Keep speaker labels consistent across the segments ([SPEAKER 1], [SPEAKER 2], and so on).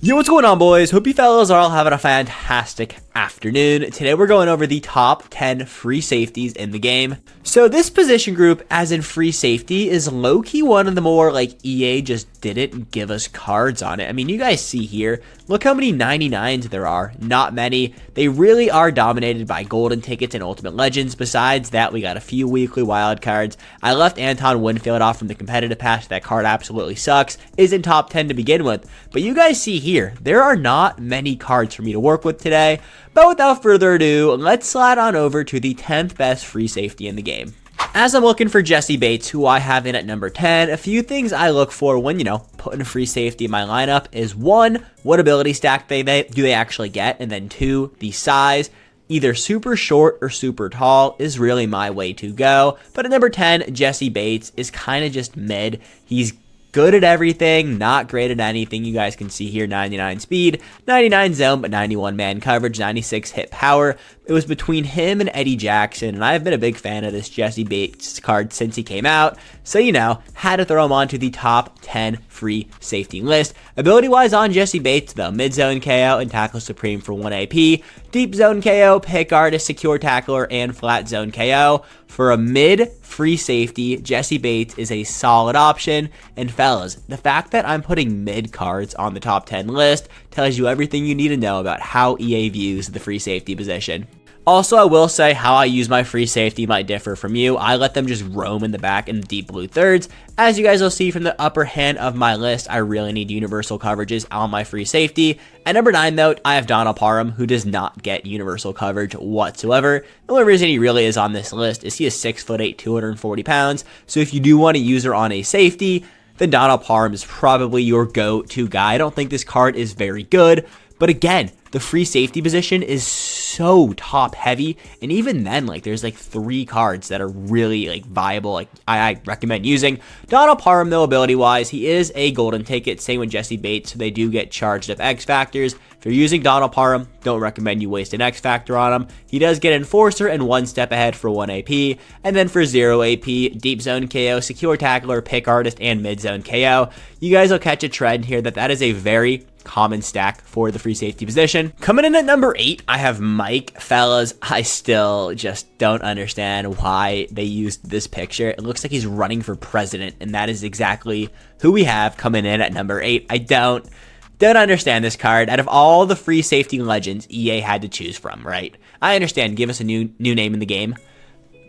[SPEAKER 1] Yo, what's going on, boys? Hope you fellas are all having a fantastic afternoon. Today we're going over the top 10 free safeties in the game. So this position group, as in free safety, is low-key one of the more like EA just didn't give us cards on it. I mean, you guys see here, look how many 99s there are. Not many. They really are dominated by golden tickets and ultimate legends. Besides that, we got a few weekly wild cards. I left Anton Winfield off from the competitive patch. That card absolutely sucks. Isn't top 10 to begin with. But you guys see here, there are not many cards for me to work with today. But without further ado, let's slide on over to the 10th best free safety in the game. As I'm looking for Jessie Bates, who I have in at number 10, a few things I look for when, putting a free safety in my lineup is 1, what ability stack do they actually get, and then 2, the size. Either super short or super tall is really my way to go. But at number 10, Jessie Bates is kind of just mid. He's good at everything, not great at anything. You guys can see here 99 speed, 99 zone, but 91 man coverage, 96 hit power. It was between him and Eddie Jackson, and I've been a big fan of this Jessie Bates card since he came out. So, had to throw him onto the top 10 free safety list. Ability-wise on Jessie Bates, though, mid-zone KO and Tackle Supreme for 1 AP, deep zone KO, pick artist, secure tackler, and flat zone KO. For a mid free safety, Jessie Bates is a solid option. And fellas, the fact that I'm putting mid cards on the top 10 list tells you everything you need to know about how EA views the free safety position. Also, I will say how I use my free safety might differ from you. I let them just roam in the back in the deep blue thirds. As you guys will see from the upper hand of my list, I really need universal coverages on my free safety. At number 9, though, I have Donald Parham, who does not get universal coverage whatsoever. The only reason he really is on this list is he is 6'8", 240 pounds. So if you do want to use her on a safety, then Donald Parham is probably your go-to guy. I don't think this card is very good, but again, the free safety position is so top heavy, and even then, there's 3 cards that are really viable. I recommend using. Donald Parham, though, ability wise, he is a golden ticket. Same with Jessie Bates, so they do get charged up X factors. If you're using Donald Parham, don't recommend you waste an X factor on him. He does get Enforcer and 1 step ahead for 1 AP, and then for 0 AP, deep zone KO, secure tackler, pick artist, and mid zone KO. You guys will catch a trend here that is a very common stack for the free safety position. Coming in at number 8, I have Mike. Fellas, I still just don't understand why they used this picture. It looks like he's running for president, and that is exactly who we have coming in at number 8. I don't understand this card. Out of all the free safety legends EA had to choose from, right? I understand, give us a new name in the game.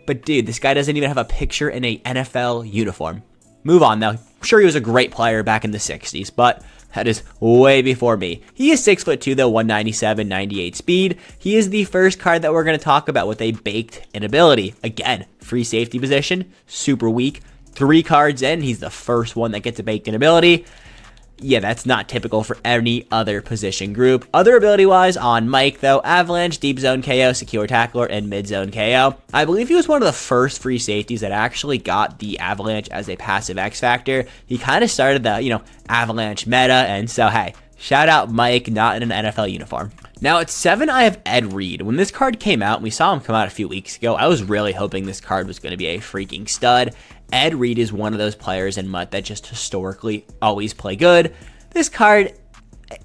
[SPEAKER 1] But dude, this guy doesn't even have a picture in a NFL uniform. Move on, though. I'm sure he was a great player back in the 60s, but that is way before me. He is 6'2", though, 197, 98 speed. He is the first card that we're going to talk about with a baked-in ability. Again, free safety position, super weak. 3 cards in, he's the first one that gets a baked-in ability. Yeah, that's not typical for any other position group. Other ability-wise on Mike, though, Avalanche, Deep Zone KO, Secure Tackler, and Mid Zone KO. I believe he was one of the first free safeties that actually got the Avalanche as a passive X Factor. He kind of started the, Avalanche meta, and so, hey, shout out Mike, not in an NFL uniform. Now, at 7, I have Ed Reed. When this card came out, and we saw him come out a few weeks ago, I was really hoping this card was going to be a freaking stud. Ed Reed is one of those players in MUT that just historically always play good. This card,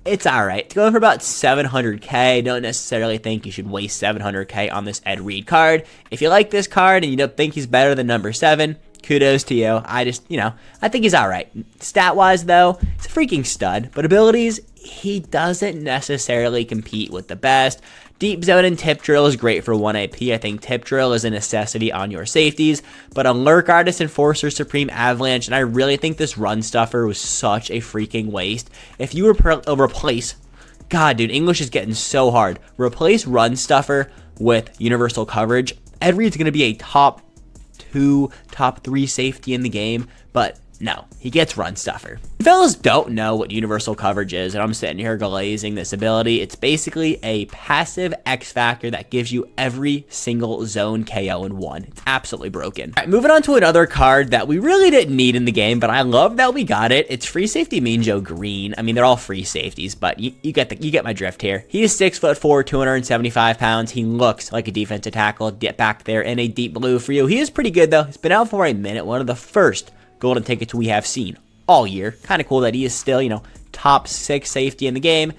[SPEAKER 1] it's alright. It's going for about 700k. Don't necessarily think you should waste 700k on this Ed Reed card. If you like this card and you don't think he's better than number 7, kudos to you. I just, I think he's alright. Stat-wise, though, it's a freaking stud. But abilities, he doesn't necessarily compete with the best. Deep Zone and Tip Drill is great for 1 AP. I think Tip Drill is a necessity on your safeties. But on Lurk Artist, Enforcer, Supreme, Avalanche, and I really think this Run Stuffer was such a freaking waste. If you replace... God, dude, English is getting so hard. Replace Run Stuffer with Universal Coverage. Ed Reed's going to be a top 2, top 3 safety in the game, but no, he gets Run Stuffer. Fellas don't know what universal coverage is, and I'm sitting here glazing this ability. It's basically a passive X Factor that gives you every single zone KO in one. It's absolutely broken. All right, moving on to another card that we really didn't need in the game, but I love that we got it. It's free safety Mean Joe Green. I mean, they're all free safeties, but you get my drift here. He is 6'4", 275 pounds. He looks like a defensive tackle. Get back there in a deep blue for you. He is pretty good, though. He's been out for a minute. One of the first golden tickets we have seen all year. Kind of cool that he is still, top 6 safety in the game.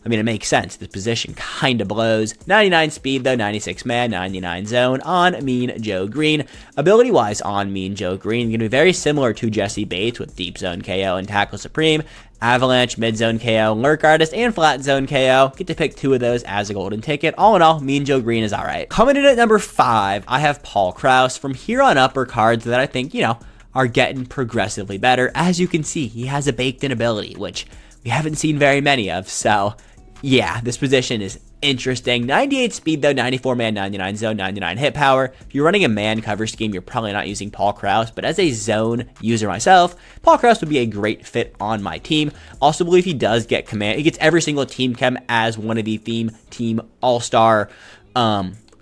[SPEAKER 1] I mean, it makes sense. This position kind of blows. 99 speed, though, 96 man, 99 zone on Mean Joe Green. Ability-wise on Mean Joe Green, going to be very similar to Jesse Bates with Deep Zone KO and Tackle Supreme. Avalanche, Mid Zone KO, Lurk Artist, and Flat Zone KO. Get to pick 2 of those as a golden ticket. All in all, Mean Joe Green is alright. Coming in at number 5, I have Paul Krause. From here on up are cards that I think, are getting progressively better. As you can see, he has a baked-in ability, which we haven't seen very many of, so yeah, this position is interesting. 98 speed, though, 94 man, 99 zone, 99 hit power. If you're running a man cover scheme, you're probably not using Paul Krause, but as a zone user myself, Paul Krause would be a great fit on my team. Also believe he does get command. He gets every single team chem as one of the theme team all-star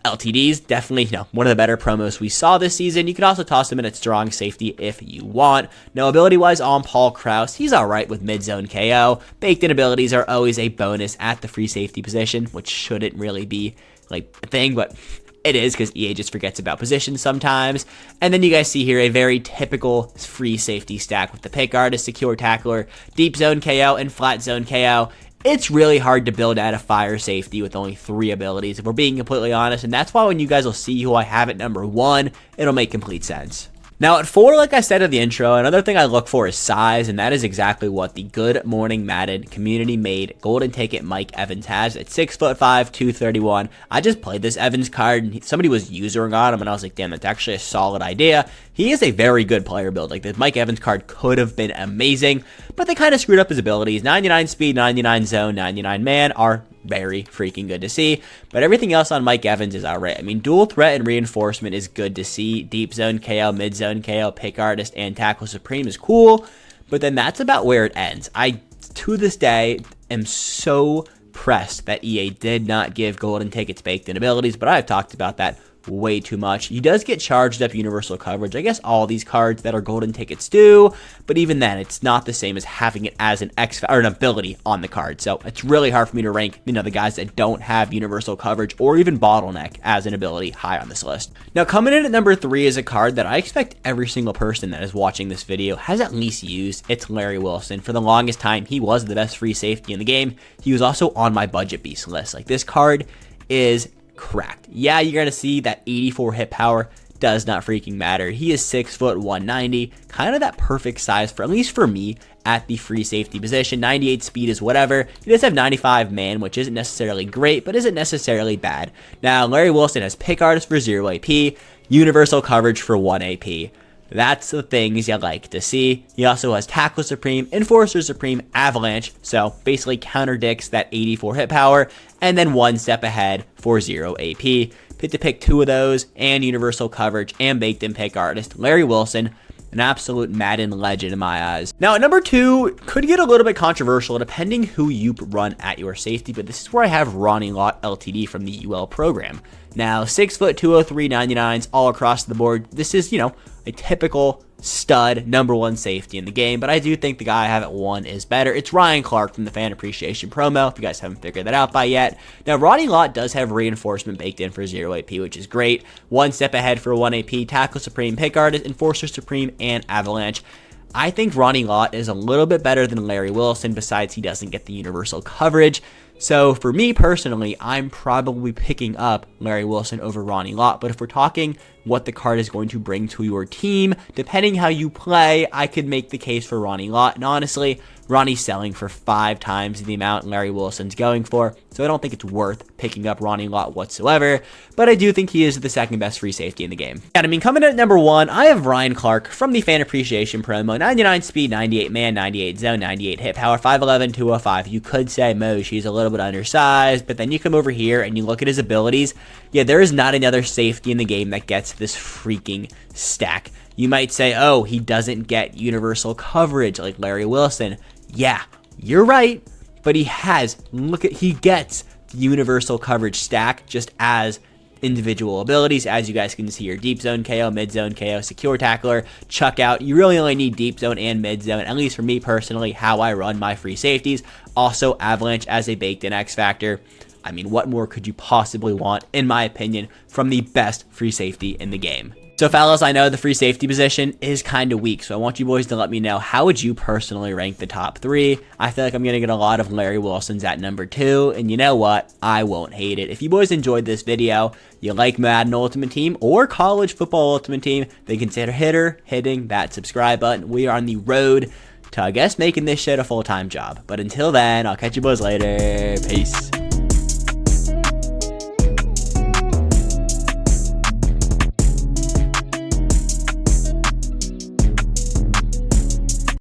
[SPEAKER 1] LTDs. Definitely, one of the better promos we saw this season. You can also toss him in at strong safety if you want. Now, ability-wise on Paul Krause, he's alright with mid-zone KO. Baked-in abilities are always a bonus at the free safety position, which shouldn't really be a thing, but it is because EA just forgets about positions sometimes. And then you guys see here a very typical free safety stack with the pick artist, secure tackler, deep zone KO, and flat zone KO. It's really hard to build out a fire safety with only 3 abilities, if we're being completely honest, and that's why when you guys will see who I have at number 1, it'll make complete sense. Now at 4, like I said in the intro, another thing I look for is size, and that is exactly what the Good Morning Madden community-made golden ticket Mike Evans has at 6'5", 231. I just played this Evans card, and somebody was usering on him, and I was like, damn, that's actually a solid idea. He is a very good player build. Like, the Mike Evans card could have been amazing, but they kind of screwed up his abilities. 99 speed, 99 zone, 99 man are very freaking good to see, but everything else on Mike Evans is alright. I mean, dual threat and reinforcement is good to see. Deep zone KO, mid zone KO, pick artist, and tackle supreme is cool, but then that's about where it ends. I, to this day, am so pressed that EA did not give golden tickets baked-in abilities, but I've talked about that way too much. He does get charged up universal coverage. I guess all these cards that are golden tickets do, but even then, it's not the same as having it as an ability on the card. So it's really hard for me to rank, the guys that don't have universal coverage or even bottleneck as an ability high on this list. Now, coming in at number 3 is a card that I expect every single person that is watching this video has at least used. It's Larry Wilson. For the longest time, he was the best free safety in the game. He was also on my budget beast list. Like, this card is cracked. Yeah, you're going to see that 84 hit power does not freaking matter. He is 6 foot 190, kind of that perfect size for, at least for me, at the free safety position. 98 speed is whatever. He does have 95 man, which isn't necessarily great, but isn't necessarily bad. Now, Larry Wilson has pick artist for 0 AP, universal coverage for 1 AP. That's the things you like to see. He also has Tackle Supreme, Enforcer Supreme, Avalanche, so basically counterdicts that 84 hit power, and then 1 step ahead for 0 AP. Get to pick 2 of those, and Universal Coverage, and Baked In Pick Artist. Larry Wilson, an absolute Madden legend in my eyes. Now, at number 2, could get a little bit controversial depending who you run at your safety, but this is where I have Ronnie Lott LTD from the UL program. Now, 6 foot 203, 99s all across the board. This is, a typical stud number 1 safety in the game, but I do think the guy I have at 1 is better. It's Ryan Clark from the Fan Appreciation promo, if you guys haven't figured that out by yet. Now, Ronnie Lott does have reinforcement baked in for 0 AP, which is great. 1 step ahead for 1 AP, Tackle Supreme, Pick Artist, Enforcer Supreme, and Avalanche. I think Ronnie Lott is a little bit better than Larry Wilson, besides he doesn't get the universal coverage. So for me personally, I'm probably picking up Larry Wilson over Ronnie Lott. But if we're talking what the card is going to bring to your team, depending how you play, I could make the case for Ronnie Lott. And honestly, Ronnie's selling for 5 times the amount Larry Wilson's going for, so I don't think it's worth picking up Ronnie Lott whatsoever, but I do think he is the second best free safety in the game. And I mean, coming in at number 1, I have Ryan Clark from the Fan Appreciation promo, 99 speed, 98 man, 98 zone, 98 hit power, 5'11", 205. You could say, Moj, he's a little bit undersized, but then you come over here and you look at his abilities. Yeah, there is not another safety in the game that gets this freaking stack. You might say, oh, he doesn't get universal coverage like Larry Wilson. Yeah, you're right, but he gets the universal coverage stack just as individual abilities. As you guys can see here, deep zone KO, mid zone KO, secure tackler, chuck out. You really only need deep zone and mid zone, at least for me personally, how I run my free safeties. Also, Avalanche as a baked in X factor. I mean, what more could you possibly want, in my opinion, from the best free safety in the game? So fellas, I know the free safety position is kind of weak, so I want you boys to let me know, how would you personally rank the top 3? I feel like I'm going to get a lot of Larry Wilsons at number 2, and you know what? I won't hate it. If you boys enjoyed this video, you like Madden Ultimate Team or College Football Ultimate Team, then consider hitting that subscribe button. We are on the road to, I guess, making this shit a full-time job. But until then, I'll catch you boys later. Peace.